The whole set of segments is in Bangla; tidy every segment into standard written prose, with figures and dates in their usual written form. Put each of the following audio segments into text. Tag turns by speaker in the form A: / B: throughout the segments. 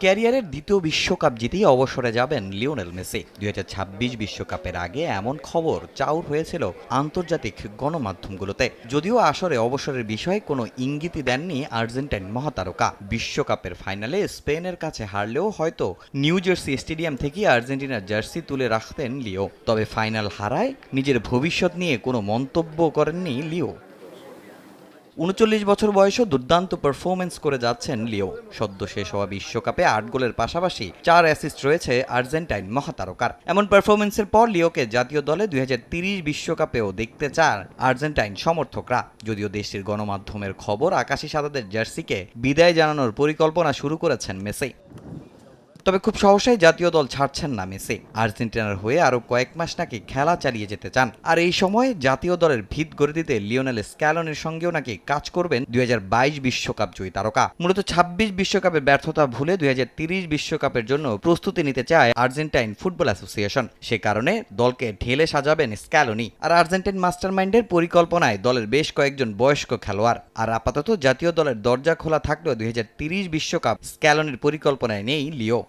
A: ক্যারিয়ারের দ্বিতীয় বিশ্বকাপ জিতেই অবসরে যাবেন লিওনেল মেসি। ২০২৬ বিশ্বকাপের আগে এমন খবর চাউর হয়েছিল আন্তর্জাতিক গণমাধ্যমগুলোতে। যদিও আসরে অবসরের বিষয়ে কোনো ইঙ্গিতই দেননি আর্জেন্টাইন মহাতারকা। বিশ্বকাপের ফাইনালে স্পেনের কাছে হারলেও হয়তো নিউ জার্সি স্টেডিয়াম থেকেই আর্জেন্টিনার জার্সি তুলে রাখতেন লিও। তবে ফাইনাল হারায় নিজের ভবিষ্যৎ নিয়ে কোনো মন্তব্য করেননি লিও। ৩৯ বছর বয়সেও দুর্দান্ত পারফরমেন্স করে যাচ্ছেন লিও। সদ্য শেষ হওয়া বিশ্বকাপে ৮ গোলের পাশাপাশি ৪ অ্যাসিস্ট রয়েছে আর্জেন্টাইন মহাতারকার। এমন পারফরমেন্সের পর লিওকে জাতীয় দলে ২০৩০ বিশ্বকাপেও দেখতে চান আর্জেন্টাইন সমর্থকরা। যদিও দেশটির গণমাধ্যমের খবর, আকাশি সাদাদের জার্সিকে বিদায় জানানোর পরিকল্পনা শুরু করেছেন মেসি। তবে খুব সহসাই জাতীয় দল ছাড়ছেন না মেসি। আর্জেন্টিনার হয়ে আরও কয়েক মাস নাকি খেলা চালিয়ে যেতে চান। আর এই সময় জাতীয় দলের ভিত গড়ে দিতে লিওনেল স্ক্যালোনির সঙ্গেও নাকি কাজ করবেন ২০২২ বিশ্বকাপ জয়ী তারকা। মূলত ২৬ বিশ্বকাপের ব্যর্থতা ভুলে ২০৩০ বিশ্বকাপের জন্য প্রস্তুতি নিতে চায় আর্জেন্টাইন ফুটবল অ্যাসোসিয়েশন। সে কারণে দলকে ঢেলে সাজাবেন স্ক্যালোনি। আর আর্জেন্টাইন মাস্টারমাইন্ডের পরিকল্পনায় দলের বেশ কয়েকজন বয়স্ক খেলোয়াড়। আর আপাতত জাতীয় দলের দরজা খোলা থাকলেও ২০৩০ বিশ্বকাপ স্ক্যালোনির পরিকল্পনায় নেই লিও।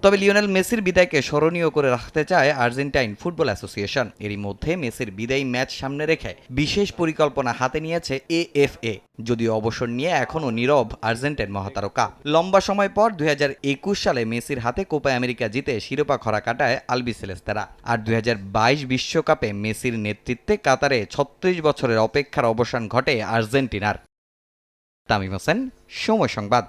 A: তবে লিওনেল মেসির বিদায়কে স্মরণীয় করে রাখতে চায় আর্জেন্টাইন ফুটবল অ্যাসোসিয়েশন। এরই মধ্যে মেসির বিদায়ী ম্যাচ সামনে রেখে বিশেষ পরিকল্পনা হাতে নিয়েছে এএফএ। যদিও অবসর নিয়ে এখনও নীরব আর্জেন্টাইন মহাতারকা। লম্বা সময় পর ২০২১ সালে মেসির হাতে কোপা আমেরিকা জিতে শিরোপা খরা কাটায় আলবিসেলেস্তেরা। আর ২০২২ বিশ্বকাপে মেসির নেতৃত্বে কাতারে ৩৬ বছরের অপেক্ষার অবসান ঘটে আর্জেন্টিনার। তামিম হোসেন, সময় সংবাদ।